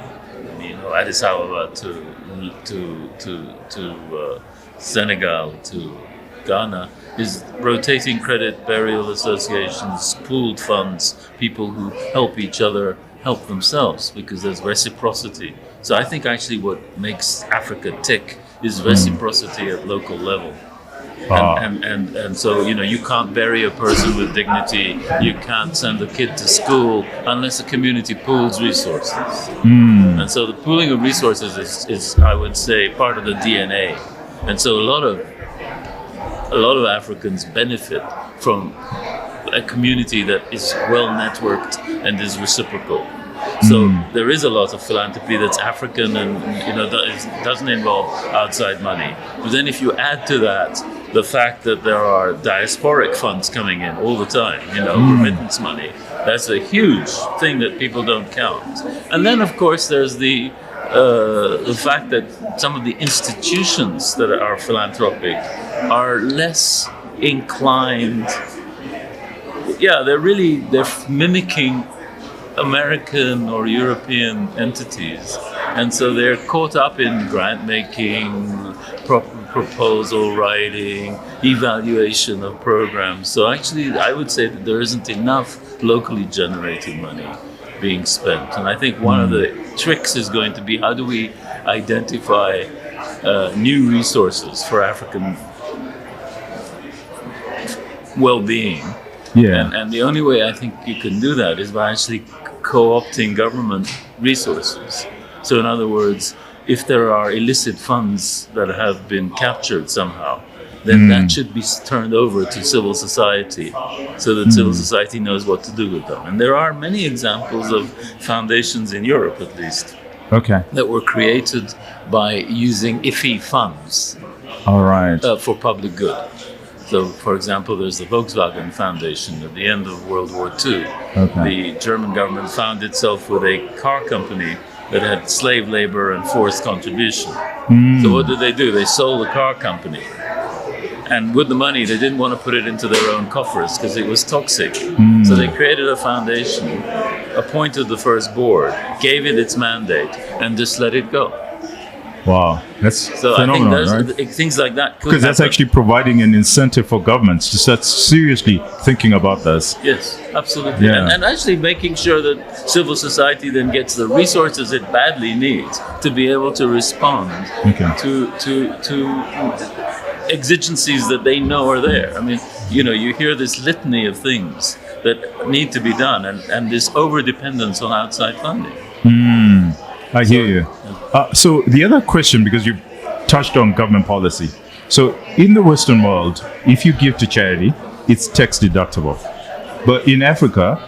Addis Ababa to Senegal to Ghana, is rotating credit, burial associations, pooled funds, people who help each other help themselves, because there's reciprocity. So I think actually what makes Africa tick is reciprocity at local level. And so, you can't bury a person with dignity. You can't send a kid to school unless the community pools resources. And so the pooling of resources is, I would say, part of the DNA. And so a lot of Africans benefit from a community that is well networked and is reciprocal. So there is a lot of philanthropy that's African and doesn't involve outside money. But then if you add to that the fact that there are diasporic funds coming in all the time, remittance money, that's a huge thing that people don't count. And then of course there's the fact that some of the institutions that are philanthropic are less inclined. Yeah, they're mimicking American or European entities, and so they're caught up in grant making, proposal writing, evaluation of programs. So actually I would say that there isn't enough locally generated money being spent, and I think one of the tricks is going to be, how do we identify new resources for African well-being? And the only way I think you can do that is by actually co-opting government resources. So in other words, if there are illicit funds that have been captured somehow, then that should be turned over to civil society so that civil society knows what to do with them. And there are many examples of foundations in Europe, at least, that were created by using IFI funds for public good. So, for example, there's the Volkswagen Foundation. At the end of World War II, the German government found itself with a car company that had slave labor and forced contribution. So what did they do? They sold the car company. And with the money, they didn't want to put it into their own coffers because it was toxic. So they created a foundation, appointed the first board, gave it its mandate, and just let it go. Wow, that's phenomenal, I think right? Things like that could because that's actually providing an incentive for governments to start seriously thinking about this. Yes, absolutely. Yeah. And actually making sure that civil society then gets the resources it badly needs to be able to respond to exigencies that they know are there. I mean, you hear this litany of things that need to be done, and this over-dependence on outside funding. I hear you. So the other question, because you touched on government policy. So in the Western world, if you give to charity, it's tax deductible. But in Africa,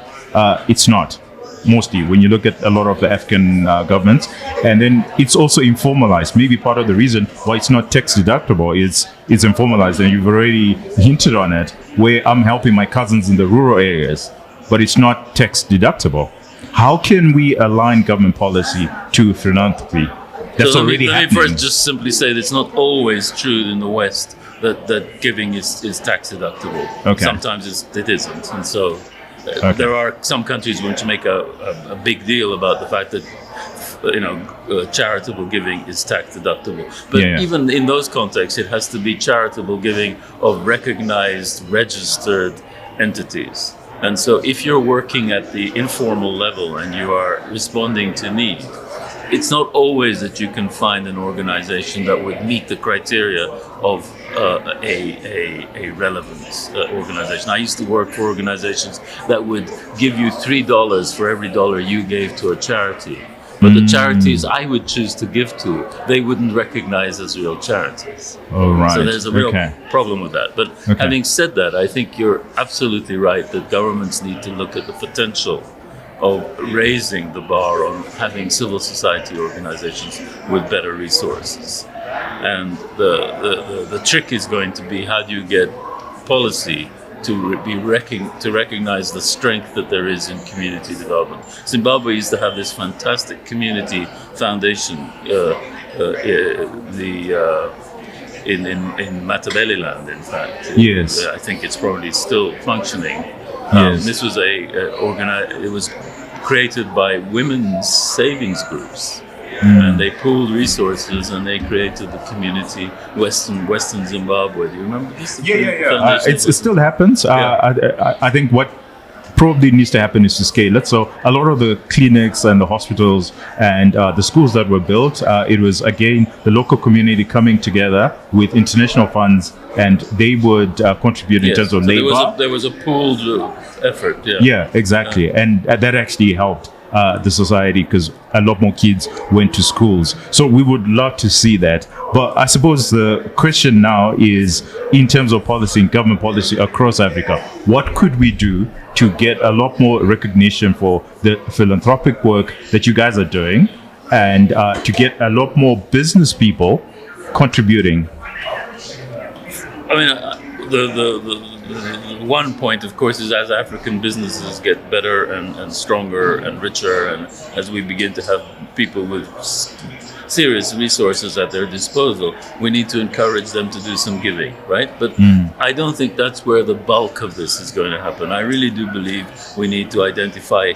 it's not. Mostly, when you look at a lot of the African governments, and then it's also informalized. Maybe part of the reason why it's not tax deductible is it's informalized, and you've already hinted on it, where I'm helping my cousins in the rural areas, but it's not tax deductible. How can we align government policy to philanthropy? That's so already happening. Let me first just simply say that it's not always true in the West that giving is tax deductible. Sometimes it isn't, and so there are some countries which make a big deal about the fact that charitable giving is tax deductible. But even in those contexts, it has to be charitable giving of recognized, registered entities. And so if you're working at the informal level and you are responding to need, it's not always that you can find an organization that would meet the criteria of a relevant organization. I used to work for organizations that would give you $3 for every dollar you gave to a charity. But the charities I would choose to give to, they wouldn't recognize as real charities. Oh, right. So there's a real problem with that. But having said that, I think you're absolutely right that governments need to look at the potential of raising the bar on having civil society organizations with better resources. And the trick is going to be, how do you get policy to recognize the strength that there is in community development. Zimbabwe used to have this fantastic community foundation in Matabeleland, in fact. Yes. I think it's probably still functioning. Yes. This was it was created by women's savings groups. And they pooled resources and they created the community Western Zimbabwe. Do you remember this? Yeah. It still happens. I think what probably needs to happen is to scale it. So a lot of the clinics and the hospitals and the schools that were built, it was again the local community coming together with international funds, and they would contribute in terms of labor. There was a pooled effort. Yeah, exactly, and that actually helped the society because a lot more kids went to schools. So we would love to see that. But I suppose the question now is, in terms of policy, government policy across Africa, what could we do to get a lot more recognition for the philanthropic work that you guys are doing, and to get a lot more business people contributing? I mean, the one point, of course, is as African businesses get better and stronger and richer, and as we begin to have people with serious resources at their disposal, we need to encourage them to do some giving, right? But I don't think that's where the bulk of this is going to happen. I really do believe we need to identify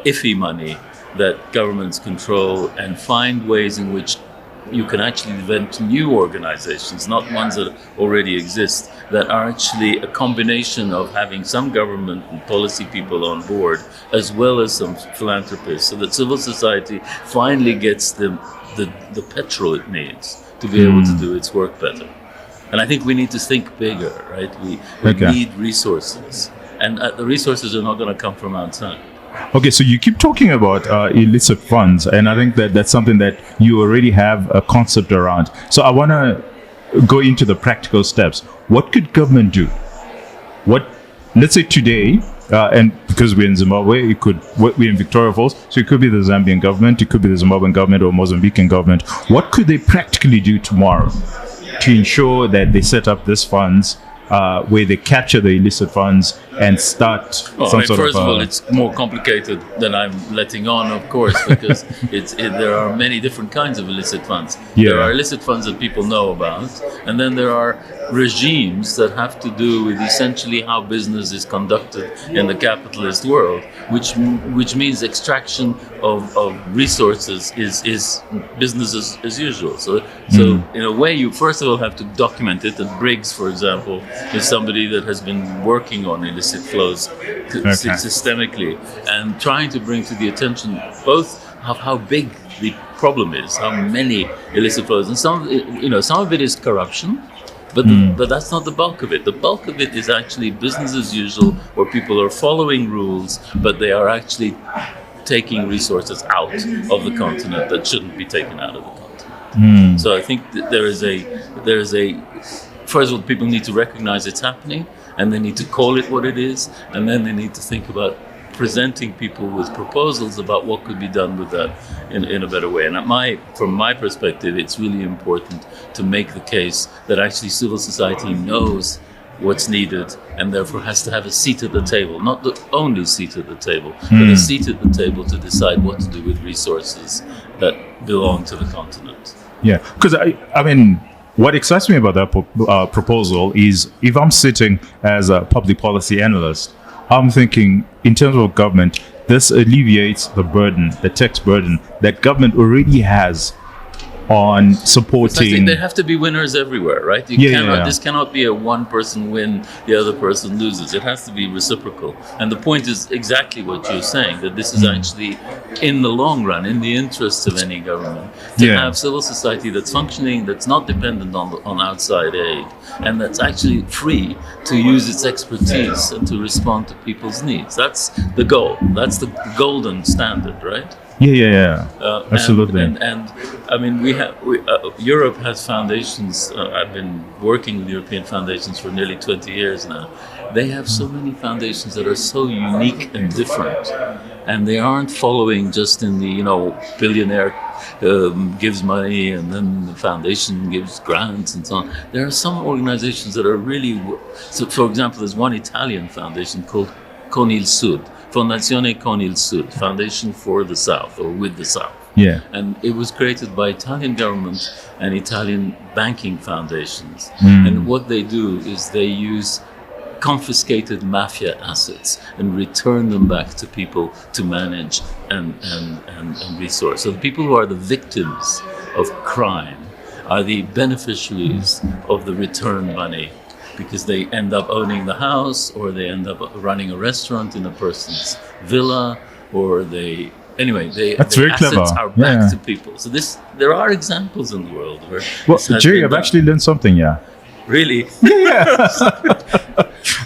iffy money that governments control and find ways in which you can actually invent new organizations, not ones that already exist, that are actually a combination of having some government and policy people on board, as well as some philanthropists, so that civil society finally gets the petrol it needs to be able to do its work better. And I think we need to think bigger, right? We need resources, and the resources are not going to come from outside. Okay, so you keep talking about illicit funds, and I think that that's something that you already have a concept around. So I want to go into the practical steps. What could government do? Let's say today, and because we're in Zimbabwe, we're in Victoria Falls, so it could be the Zambian government, it could be the Zimbabwean government or Mozambican government. What could they practically do tomorrow to ensure that they set up these funds where they capture the illicit funds and start First of all, it's more complicated than I'm letting on, of course, because there are many different kinds of illicit funds. Yeah. There are illicit funds that people know about, and then there are regimes that have to do with essentially how business is conducted in the capitalist world, which means extraction of resources is business as usual. So in a way, you first of all have to document it. And Briggs, for example, is somebody that has been working on illicit flows systemically and trying to bring to the attention both of how big the problem is, how many illicit flows, and some of it is corruption. But that's not the bulk of it. The bulk of it is actually business as usual, where people are following rules, but they are actually taking resources out of the continent that shouldn't be taken out of the continent. So I think that there is a first of all, people need to recognize it's happening, and they need to call it what it is, and then they need to think about presenting people with proposals about what could be done with that in a better way. And from my perspective, it's really important to make the case that actually civil society knows what's needed and therefore has to have a seat at the table, not the only seat at the table, but a seat at the table to decide what to do with resources that belong to the continent. Yeah, because I mean, what excites me about that proposal is if I'm sitting as a public policy analyst, I'm thinking in terms of government, this alleviates the burden, the tax burden that government already has on supporting. There have to be winners everywhere, right? This cannot be a one person win, the other person loses. It has to be reciprocal. And the point is exactly what you're saying, that this is actually in the long run, in the interests of any government, to have civil society that's functioning, that's not dependent on outside aid, and that's actually free to use its expertise and to respond to people's needs. That's the goal. That's the golden standard, right? Absolutely. And I mean, Europe has foundations. I've been working with European foundations for nearly 20 years now. They have so many foundations that are so unique and different, and they aren't following just in the billionaire gives money and then the foundation gives grants and so on. There are some organizations that are really. So, for example, there's one Italian foundation called Con il Sud. Fondazione Con il Sud, Foundation for the South, or with the South. Yeah. And it was created by Italian government and Italian banking foundations. And what they do is they use confiscated mafia assets and return them back to people to manage and resource. So the people who are the victims of crime are the beneficiaries of the return money because they end up owning the house, or they end up running a restaurant in a person's villa, or anyway, That's the very assets clever. are back to people. So there are examples in the world where Well, this has Gerry, been I've done. actually learned something, yeah. Really.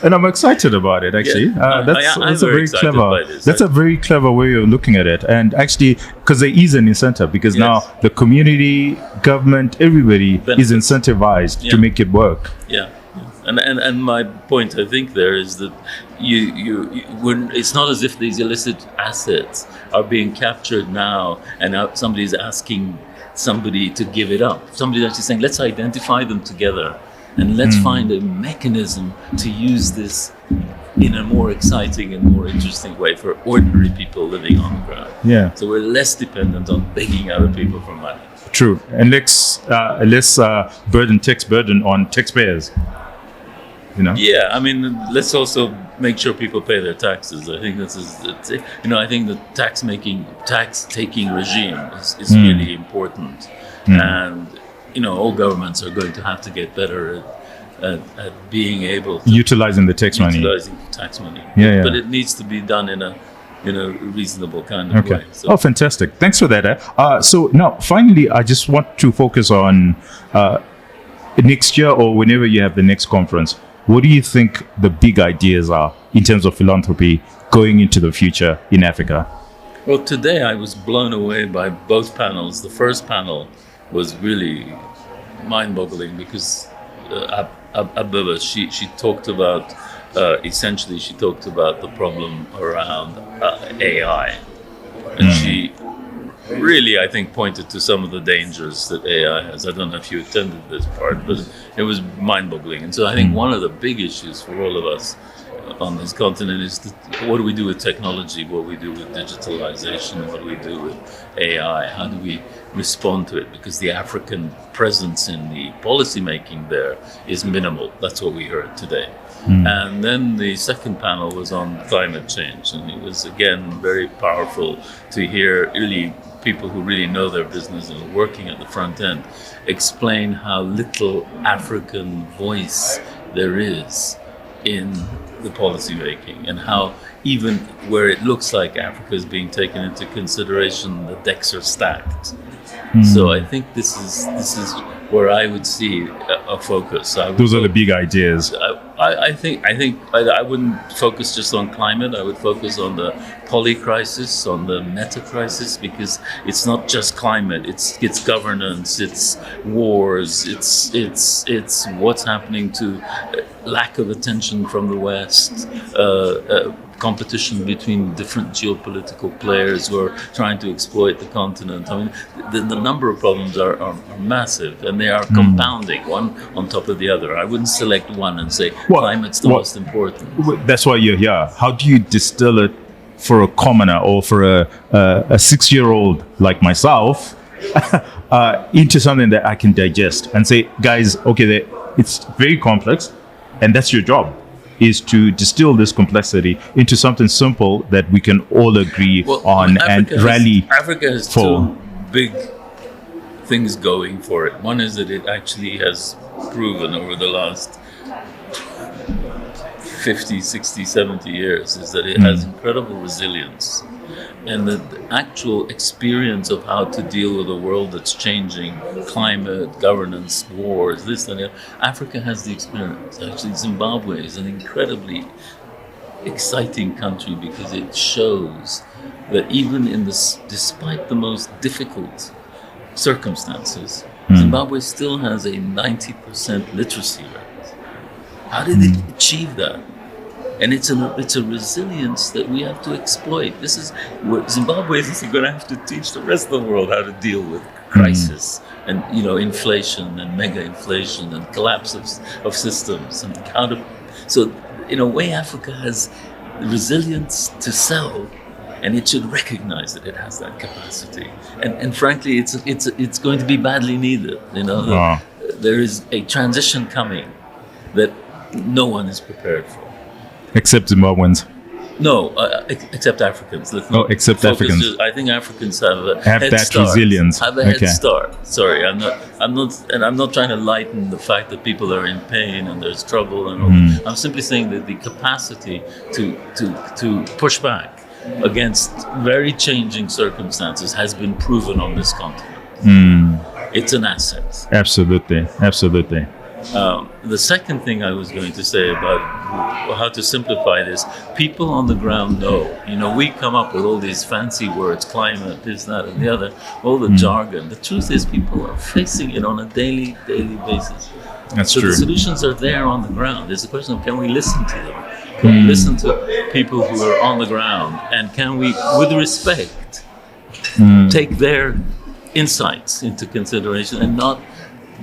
And I'm excited about it, actually. I'm That's a very very excited clever. by this. That's a very clever way of looking at it. And actually, because there is an incentive, because now the community, government, everybody is incentivized to make it work. Yeah. And my point, I think, there is that when it's not as if these illicit assets are being captured now and somebody's asking somebody to give it up. Somebody's actually saying, let's identify them together and let's find a mechanism to use this in a more exciting and more interesting way for ordinary people living on the ground. Yeah. So we're less dependent on begging other people for money. True. And less burden on taxpayers. You know? Yeah, I mean, let's also make sure people pay their taxes. I think I think the tax-taking regime is really important, and all governments are going to have to get better at being able to utilizing the tax money. Yeah. But it needs to be done in a reasonable kind of way. So. Oh, fantastic! Thanks for that. So now, finally, I just want to focus on next year or whenever you have the next conference. What do you think the big ideas are in terms of philanthropy going into the future in Africa? Well, today I was blown away by both panels. The first panel was really mind-boggling because Abeba, she talked about, essentially she talked about the problem around AI. And she really, I think, pointed to some of the dangers that AI has. I don't know if you attended this part, but it was mind-boggling. And so I think one of the big issues for all of us on this continent is what do we do with technology, what do we do with digitalization, what do we do with AI, how do we respond to it? Because the African presence in the policy making there is minimal. That's what we heard today. And then the second panel was on climate change, and it was again very powerful to hear really people who really know their business and are working at the front end explain how little African voice there is in the policy making, and how even where it looks like Africa is being taken into consideration, the decks are stacked. So I think this is where I would see a focus. Those are the big ideas. I think I wouldn't focus just on climate. I would focus on the poly crisis, on the meta crisis, because it's not just climate. It's governance. It's wars. It's what's happening to lack of attention from the West. Competition between different geopolitical players who are trying to exploit the continent. I mean, the number of problems are massive, and they are compounding one on top of the other. I wouldn't select one and say climate's the most important. That's why you're here. How do you distill it for a commoner or for a 6-year-old like myself into something that I can digest and say, guys, okay, it's very complex, and that's your job, is to distill this complexity into something simple that we can all agree on and rally. Africa has two big things going for it. One is that it actually has proven over the last 50, 60, 70 years is that it has incredible resilience. And the actual experience of how to deal with a world that's changing, climate, governance, wars, this and that, Africa has the experience. Actually, Zimbabwe is an incredibly exciting country because it shows that even despite the most difficult circumstances, Zimbabwe still has a 90% literacy rate. How did it achieve that? And it's a resilience that we have to exploit. This is what Zimbabwe is going to have to teach the rest of the world how to deal with crisis and inflation and mega inflation and collapse of systems and how to. So in a way, Africa has resilience to sell, and it should recognize that it has that capacity. And frankly, it's going to be badly needed. There is a transition coming that no one is prepared for. Except Zimbabweans. No, except Africans. Except Africans. I think Africans have a have head that start, resilience. Have a head start. Sorry, I'm not trying to lighten the fact that people are in pain and there's trouble and all that. I'm simply saying that the capacity to push back against very changing circumstances has been proven on this continent. It's an asset. Absolutely. The second thing I was going to say about how to simplify this, people on the ground know. We come up with all these fancy words, climate, this, that, and the other, all the jargon. The truth is people are facing it on a daily basis. That's so true. The solutions are there on the ground. It's a question of, can we listen to them? Can we listen to people who are on the ground? And can we, with respect, take their insights into consideration and not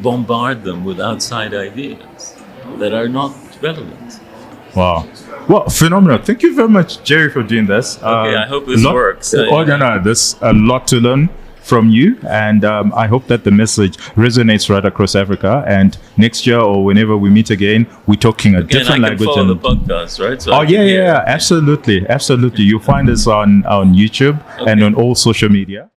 bombard them with outside ideas that are not relevant. Wow. Well, phenomenal. Thank you very much, Gerry, for doing this. Okay, I hope this works. There's a lot to learn from you, and I hope that the message resonates right across Africa. And next year or whenever we meet again, we're talking a different language. I can follow the podcast, right? So absolutely. You'll find us on YouTube and on all social media.